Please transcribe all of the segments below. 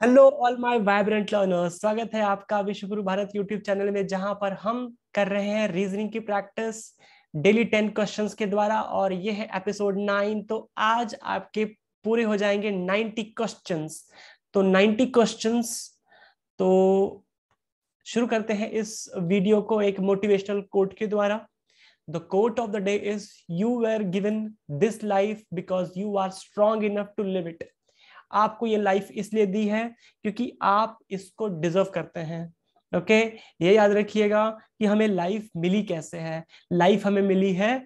Hello all my vibrant learners, स्वागत है आपका विश्व गुरु भारत यूट्यूब चैनल में, जहां पर हम कर रहे हैं रीजनिंग की प्रैक्टिस डेली 10 क्वेश्चंस के द्वारा। और ये है एपिसोड 9। तो आज आपके पूरे हो जाएंगे 90 क्वेश्चंस। तो 90 क्वेश्चंस। तो शुरू करते हैं इस वीडियो को एक मोटिवेशनल कोट के द्वारा। The quote of the day is, you were given this life because you are strong enough to live it. आपको ये लाइफ इसलिए दी है क्योंकि आप इसको डिजर्व करते हैं। ओके, ये याद रखिएगा कि हमें लाइफ मिली कैसे है। लाइफ हमें मिली है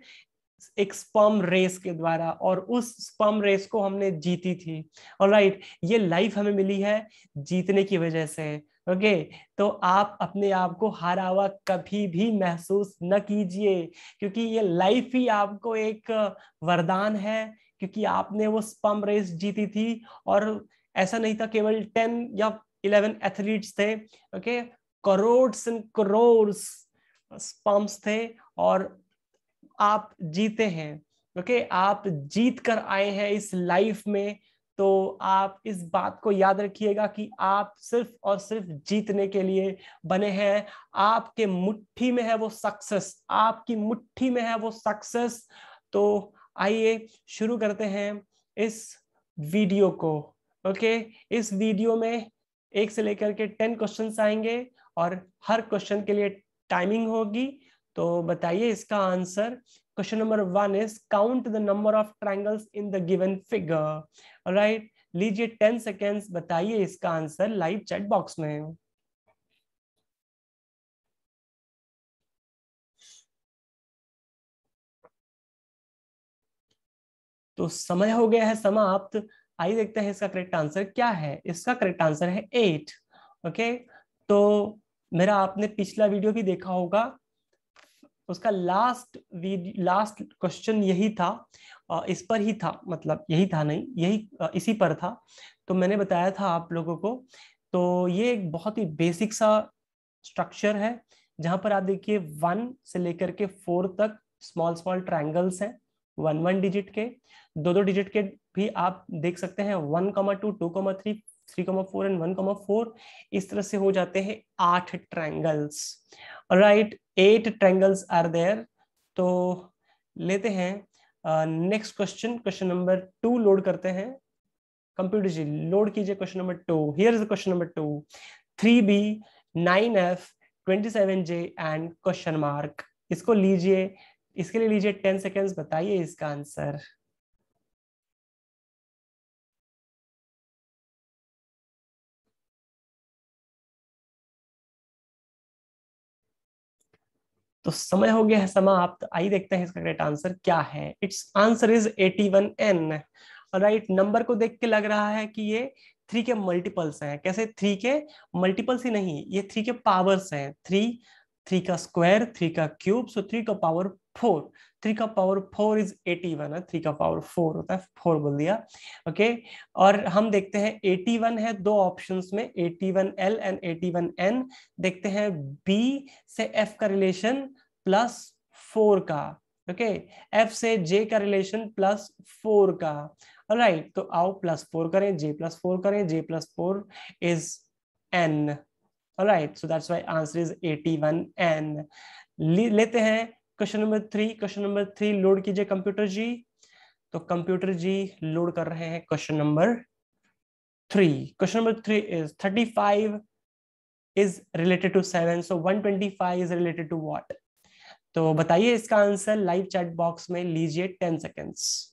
एक स्पर्म रेस के द्वारा, और उस स्पर्म रेस को हमने जीती थी। ऑलराइट, ये लाइफ हमें मिली है जीतने की वजह से। ओके, तो आप अपने आप को हारा हुआ कभी भी महसूस न कीजिए, क्योंकि ये लाइफ ही आपको एक वरदान है, क्योंकि आपने वो स्पर्म रेस जीती थी। और ऐसा नहीं था केवल 10 या 11 एथलीट्स थे। Okay, crores and crore sperms थे, और आप जीते हैं। ओके, आप जीत कर आए हैं इस लाइफ में। तो आप इस बात को याद रखिएगा कि आप सिर्फ और सिर्फ जीतने के लिए बने हैं। आपके मुट्ठी में है वो सक्सेस, आपकी मुट्ठी में है वो सक्सेस। तो आइए शुरू करते हैं इस वीडियो को। ओके, इस वीडियो में 1 से लेकर के 10 क्वेश्चंस आएंगे, और हर क्वेश्चन के लिए टाइमिंग होगी। तो बताइए इसका answer. Question number 1 is, count the number of triangles in the given figure. Right, लीजिए 10 सेकेंड्स, बताइए इसका आंसर लाइव चैट बॉक्स में। तो समय हो गया है समाप्त। आइए देखते हैं इसका करेक्ट आंसर क्या है। इसका करेक्ट आंसर है 8। ओके, तो मेरा आपने पिछला वीडियो भी देखा होगा, उसका लास्ट क्वेश्चन यही था। इस पर ही था, मतलब यही था नहीं, यही इसी पर था। तो मैंने बताया था आप लोगों को। तो ये एक बहुत ही बेसिक सा स्ट्रक्चर है, जहां पर आप देखिए 1 से लेकर के 4 तक स्मॉल स्मॉल ट्रायंगल्स हैं। 1 1 डिजिट के, 2 2 डिजिट के भी आप देख सकते हैं। 1 2 2 3 3 4 एंड 1 4। इस तरह से हो जाते हैं 8 triangles. Right, 8 triangles are there. तो लेते हैं next question. Question number 2 load करते हैं। कंप्यूटर जी लोड कीजिए question number 2। Here is question number 2। 3B, 9F, 27J and question mark. इसको लीजिए, इसके लिए लीजिए 10 सेकेंड्स, बताइए इसका आंसर। तो समय हो गया है समाप्त। आइए देखते हैं इसका करेक्ट आंसर क्या है। It's answer is 81N। Right, number को देख के लग रहा है कि ये 3 के मल्टीपल्स हैं। कैसे 3 के मल्टीपल्स ही नहीं, ये 3 के पावर्स हैं। 3, 3 का स्क्वायर, 3 का क्यूब, सो 3 का पावर 4। 3 का पावर 4 इज 81 है। 3 का पावर 4 होता है, 4 बोल दिया। ओके, और हम देखते हैं 81 है दो ऑप्शंस में, 81L एंड 81N। देखते हैं बी से एफ का रिलेशन +4 का। ओके, एफ से जे का रिलेशन +4 का। राइट, तो आओ +4 करें, J+4 करें, J+4 is N। Right, so that's why answer is 81N। लेते हैं question number 3। Question number 3 load कीजिए कंप्यूटर जी। तो कंप्यूटर जी लोड कर रहे हैं question number 3। Question number 3 is 35 is related to 7, so 125 is related to what? तो बताइए इसका आंसर लाइव चैट बॉक्स में, लीजिए 10 सेकेंड्स।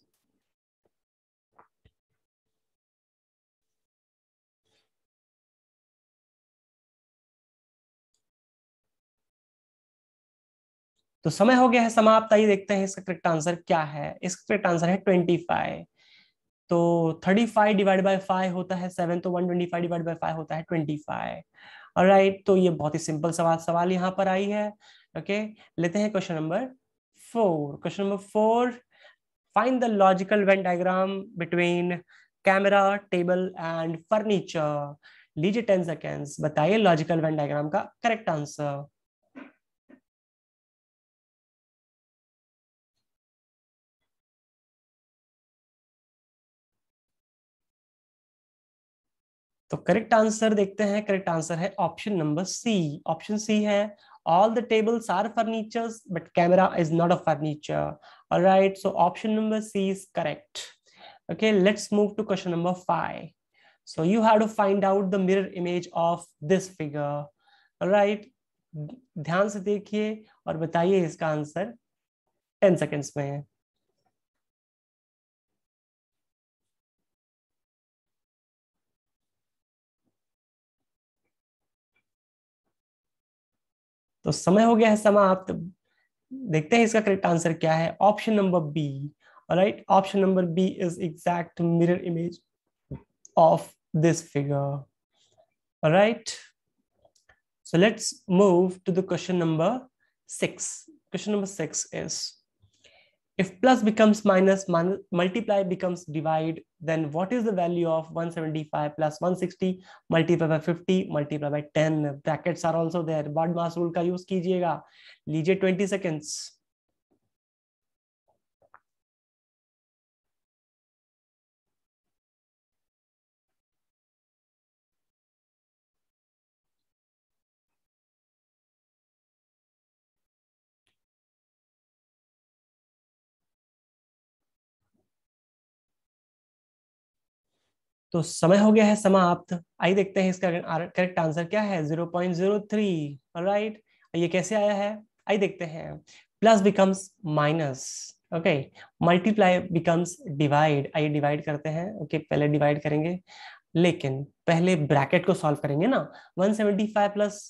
तो समय हो गया है समाप्त। आइए देखते हैं इसका करेक्ट आंसर क्या है। इसका करेक्ट आंसर है 25। तो 35 डिवाइड बाय 5 होता है 7, तो 125 डिवाइड बाय 5 होता है 25। ऑलराइट, तो ये बहुत ही सिंपल सवाल सवाल यहाँ पर आई है। ओके, लेते हैं question number 4। Question number 4, find the logical Venn diagram between camera, table and furniture। लीजिए 10 सेकेंड्स, बताइए लॉजिकल वेन डायग्राम का करेक्ट आंसर। तो करेक्ट आंसर देखते हैं, करेक्ट आंसर है option number C. Option C है all the tables are furnitures but camera is not a furniture. All right, so option number C is correct. Okay, let's move to question number 5. So you have to find out the mirror image of this figure. All right, ध्यान से देखिए और बताइए इसका answer 10 seconds में है। तो समय हो गया है समाप्त। देखते हैं इसका करेक्ट आंसर क्या है। Option number B. Alright, option number B is exact mirror image of this figure. Alright, so let's move to the question number 6. Question number 6 is, if plus becomes minus, multiply becomes divide, then what is the value of 175 plus 160 multiplied by 50 multiplied by 10? Brackets are also there. BODMAS rule का use कीजिएगा। लीजिए 20 seconds। तो समय हो गया है समाप्त। आइए देखते हैं इसका करेक्ट आंसर क्या है। 0.03। ऑलराइट, ये कैसे आया है आइए देखते हैं। Plus becomes minus, okay, multiply becomes divide. आइए डिवाइड करते हैं। ओके, पहले डिवाइड करेंगे लेकिन पहले ब्रैकेट को सॉल्व करेंगे ना। 175 प्लस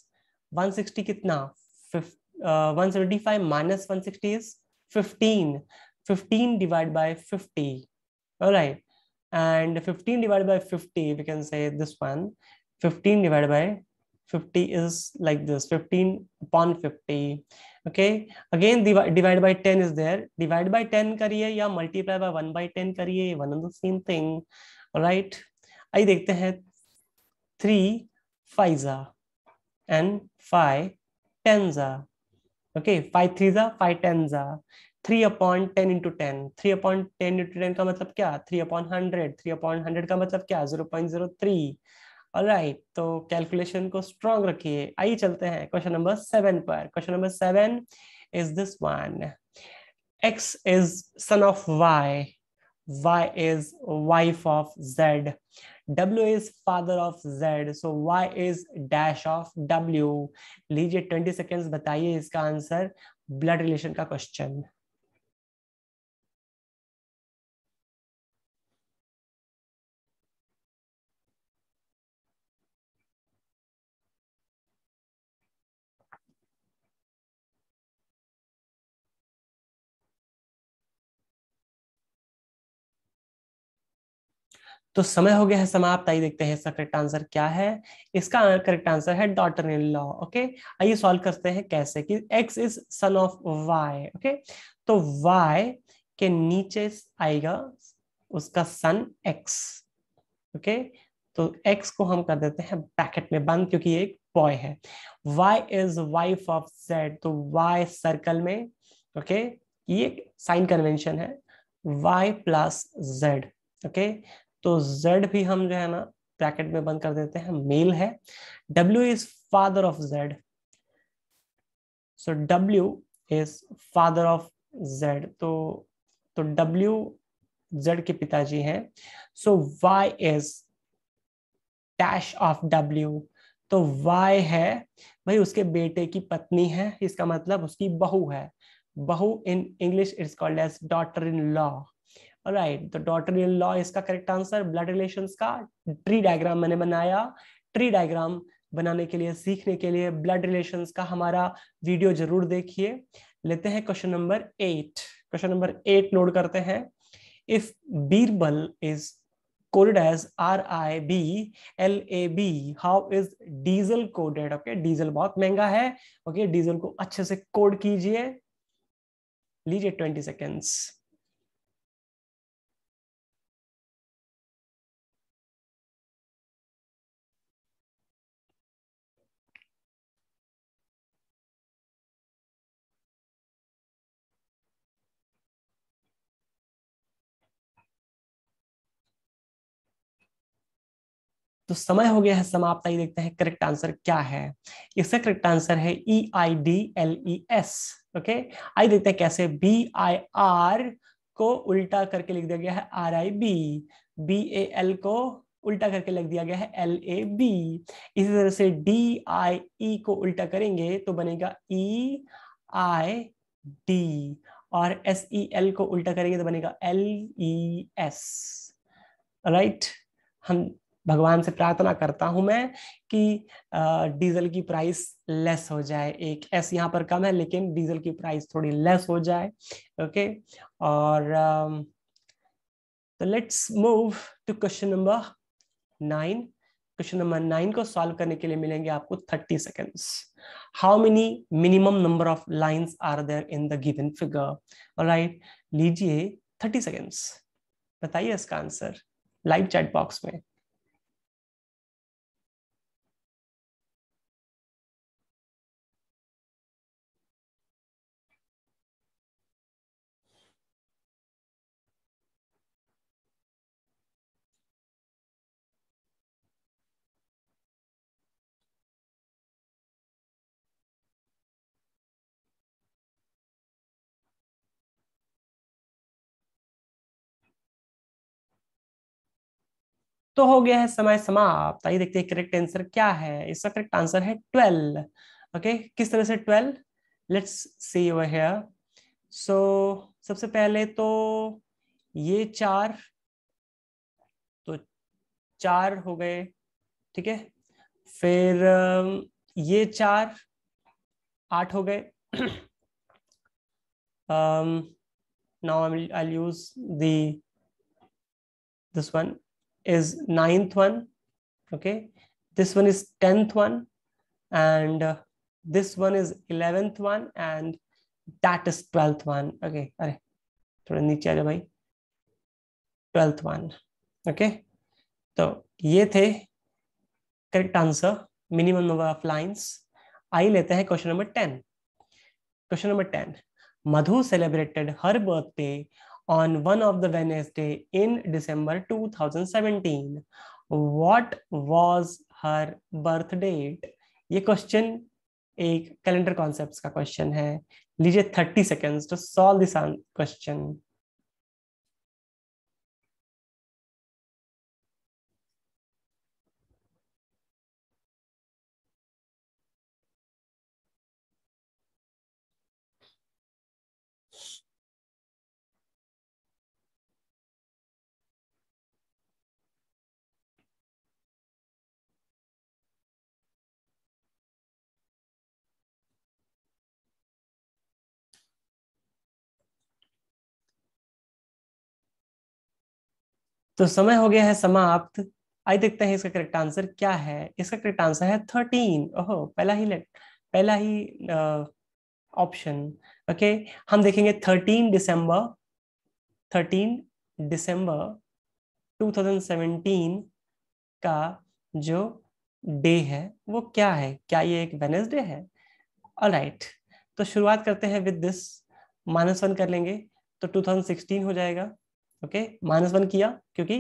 160 कितना, 175 minus 160 is 15। 15 divide by 50। Alright, and 15 divided by 50, we can say this one, 15 divided by 50 is like this, 15 upon 50. Okay, again divide by 10 is there, divide by 10 करिए या multiply by 1 by 10 करिए, one and the same thing. All right, आइए देखते हैं। 3 5 and 5 10 okay, 5 3 5 10 3 upon 10 into 10, 3 upon 10 into 10 का मतलब क्या, 3 upon 100, 3 upon 100 का मतलब क्या, 0.03। ऑलराइट, तो कैलकुलेशन को स्ट्रॉन्ग रखिए। आइए चलते हैं क्वेश्चन नंबर 7 पर। Question number 7 is this one. x is son of y, y is wife of z, w is father of z, so y is dash of w। लीजिए 20 seconds, बताइए इसका answer. Blood relation का question. तो समय हो गया है समाप्त। आइए देखते हैं इसका करेक्ट आंसर क्या है। इसका करेक्ट आंसर है डॉटर इन लॉ। ओके, आइए सॉल्व करते हैं कैसे कि x is son of y। Okay, तो y के नीचे आएगा उसका सन x। ओके, तो x को हम कर देते हैं ब्रैकेट में बंद क्योंकि ये एक बॉय है। y is wife of z, तो y सर्कल में। ओके, ये साइन कन्वेंशन है, y प्लस z। ओके, तो z भी हम जो है ना ब्रैकेट में बंद कर देते हैं, मेल है। w is father of z, so w is father of z, तो w z के पिताजी हैं। सो y is dash of w, तो y है भाई उसके बेटे की पत्नी है, इसका मतलब उसकी बहू है। बहू in English it's called as daughter in law. Right, तो डॉटर इन लॉ इसका करेक्ट आंसर। ब्लड रिलेशंस का ट्री डायग्राम मैंने बनाया। ट्री डायग्राम बनाने के लिए, सीखने के लिए ब्लड रिलेशंस का हमारा वीडियो जरूर देखिए। लेते हैं question number 8। Question number 8 load करते हैं। If Birbal is coded as RIBLAB, how is diesel coded? Okay, diesel बहुत महंगा है। ओके, डीजल को अच्छे से कोड कीजिए। लीजिए 20 सेकेंड्स। तो समय हो गया है समाप्त। आइए देखते हैं करेक्ट आंसर क्या है। इसका करेक्ट आंसर है EIDLES। ओके, आइए देखते हैं कैसे। BIR को उल्टा करके लिख दिया गया है RIB, BAL को उल्टा करके लिख दिया गया है LAB। इसी तरह से DIE को उल्टा करेंगे तो बनेगा EID, और SEL को उल्टा करेंगे तो बनेगा LES। राइट, हम भगवान से प्रार्थना करता हूं मैं कि डीजल की प्राइस लेस हो जाए। एक एस यहाँ पर कम है लेकिन डीजल की प्राइस थोड़ी लेस हो जाए। ओके, और तो let's move to question number 9। Question number 9 को सॉल्व करने के लिए मिलेंगे आपको 30 seconds. How many minimum number of lines are there in the given figure? Alright, लीजिए 30 सेकेंड्स, बताइए इसका आंसर लाइव चैट बॉक्स में। तो हो गया है समय समाप्त। आइए देखते हैं करेक्ट आंसर क्या है। इसका करेक्ट आंसर है 12। ओके, किस तरह से 12? Let's see over here. So सबसे पहले तो ये चार, तो चार हो गए, ठीक है। फिर ये चार, 8 हो गए। now I'll use the this one is 9th one. Okay, this one is 10th one, and this one is 11th one, and that is 12th one. Okay, अरे थोड़ा नीचे आ जा भाई। 12th one. Okay, तो ये थे correct answer, minimum number of lines. आइए लेते हैं question number 10। Question number 10, Madhu celebrated her birthday on one of the Wednesday in December 2017. What was her birth date? ये क्वेश्चन एक कैलेंडर कॉन्सेप्ट्स का question है। लीजिए 30 seconds to solve this question. तो समय हो गया है समाप्त। आइए देखते हैं इसका करेक्ट आंसर क्या है। इसका करेक्ट आंसर है 13। ओहो, पहला ही ऑप्शन। ओके, हम देखेंगे 13 दिसंबर 2017 का जो डे है वो क्या है? क्या ये एक वेडनेसडे है? ऑलराइट, तो शुरुआत करते हैं विद दिस। -1 कर लेंगे तो 2016 हो जाएगा। ओके, -1 किया क्योंकि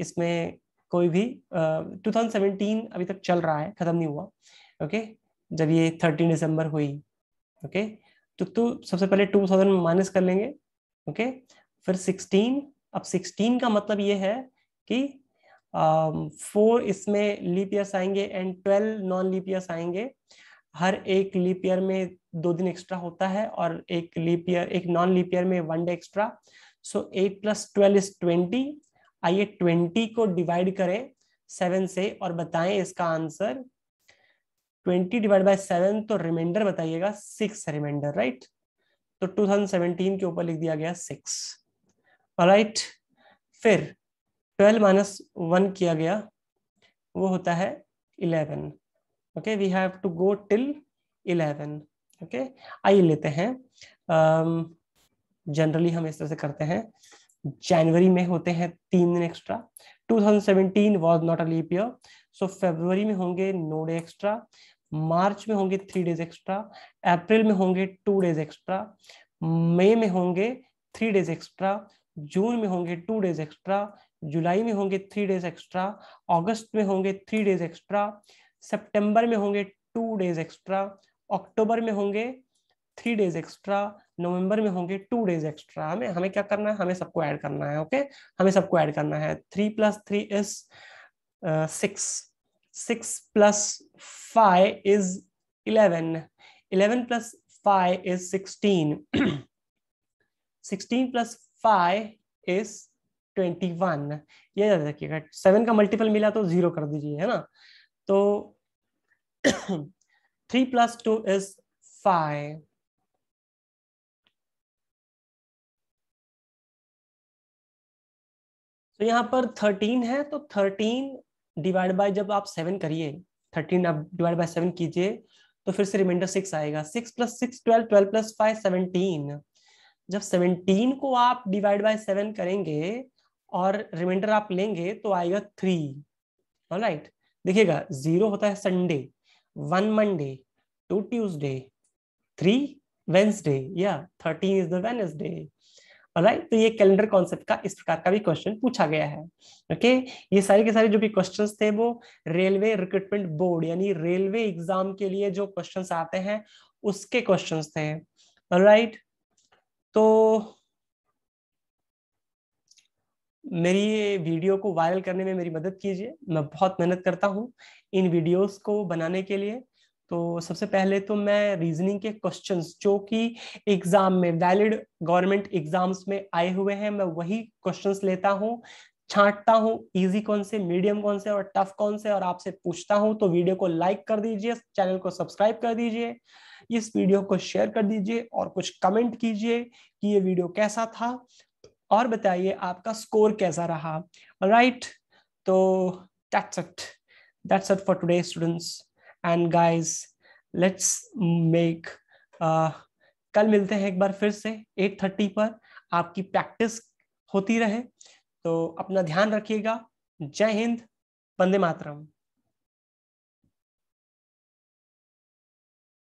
इसमें कोई भी 2017 अभी तक चल रहा है, खत्म नहीं हुआ। ओके, जब ये 13 दिसंबर हुई। ओके, तो सबसे पहले 2000 माइनस कर लेंगे। ओके, फिर 16। अब 16 का मतलब ये है कि 4 इसमें लीप ईयर्स आएंगे एंड 12 नॉन लीप ईयर्स आएंगे। हर एक लीप ईयर में 2 दिन एक्स्ट्रा होता है और एक लीप ईयर, एक नॉन लीप ईयर में 1 डे एक्स्ट्रा। So 8 + 12 is 20। आइए 20 को डिवाइड करें 7 से और बताएं इसका आंसर। 20 डिवाइड बाय 7, तो रिमाइंडर बताइएगा। 6 रिमाइंडर, राइट? तो 2017 के ऊपर लिख दिया गया 6। ऑलराइट, फिर 12 - 1 किया गया, वो होता है 11। Okay, we have to go till 11। Okay, आइए लेते हैं। जनरली हम इस तरह से करते हैं। जनवरी में होते हैं 3 दिन extra. 2017 was not a leap year, so फरवरी में होंगे 9 डे एक्स्ट्रा, मार्च में होंगे 3 डेज एक्स्ट्रा, अप्रैल में होंगे 2 डेज एक्स्ट्रा, मई में होंगे 3 डेज एक्स्ट्रा, जून में होंगे 2 डेज एक्स्ट्रा, जुलाई में होंगे 3 डेज एक्स्ट्रा, अगस्त में होंगे 3 डेज एक्स्ट्रा, सितंबर में होंगे 2 डेज एक्स्ट्रा, अक्टूबर में होंगे 3 डेज एक्स्ट्रा, नवंबर में होंगे 2 डेज एक्स्ट्रा। हमें हमें क्या करना है, हमें सबको ऐड करना है। ओके, हमें सबको ऐड करना है। 3 + 3 इज 6, 6 + 5 इज 11, 11 + 5 इज 16, 16 + 5 इज 21। ये याद रखिएगा, 7 का मल्टीपल मिला तो 0 कर दीजिए, है ना। तो 3 + 2 इज 5, तो यहाँ पर 13 है, तो 13 डिवाइड बाय, जब आप 7 करिए, 13 आप डिवाइड बाय 7 कीजिए, तो फिर से रिमाइंडर 6 आएगा। 6 + 6 12, 12 + 5 17। जब 17 को आप डिवाइड बाय 7 करेंगे और रिमाइंडर आप लेंगे तो आएगा 3। ऑलराइट, देखिएगा 0 होता है संडे, 1 मंडे, 2 ट्यूसडे, 3 वेंसडे, या 13 इज द वेडनेसडे। ऑलराइट, तो ये कैलेंडर कॉन्सेप्ट का इस प्रकार का भी क्वेश्चन पूछा गया है। ओके, ये सारे के सारे जो भी क्वेश्चंस थे वो रेलवे रिक्रूटमेंट बोर्ड यानी रेलवे एग्जाम के लिए जो क्वेश्चंस आते हैं उसके क्वेश्चंस थे। ऑलराइट, तो मेरी वीडियो को वायरल करने में मेरी मदद कीजिए, मैं बहुत मेहनत करता हूँ इन वीडियोस को बनाने के लिए। तो सबसे पहले तो मैं रीजनिंग के क्वेश्चंस जो कि एग्जाम में वैलिड गवर्नमेंट एग्जाम्स में आए हुए हैं, मैं वही क्वेश्चंस लेता हूँ, छांटता हूँ इजी कौन से, मीडियम कौन से और टफ कौन से, और आपसे पूछता हूँ। तो वीडियो को लाइक कर दीजिए, चैनल को सब्सक्राइब कर दीजिए, इस वीडियो को शेयर कर दीजिए और कुछ कमेंट कीजिए कि ये वीडियो कैसा था, और बताइए आपका स्कोर कैसा रहा। राइट, तो that's it, that's it for today students and guys, let's make कल मिलते हैं एक बार फिर से 8:30 पर, आपकी प्रैक्टिस होती रहे। तो अपना ध्यान रखिएगा। जय हिंद, वंदे मातरम।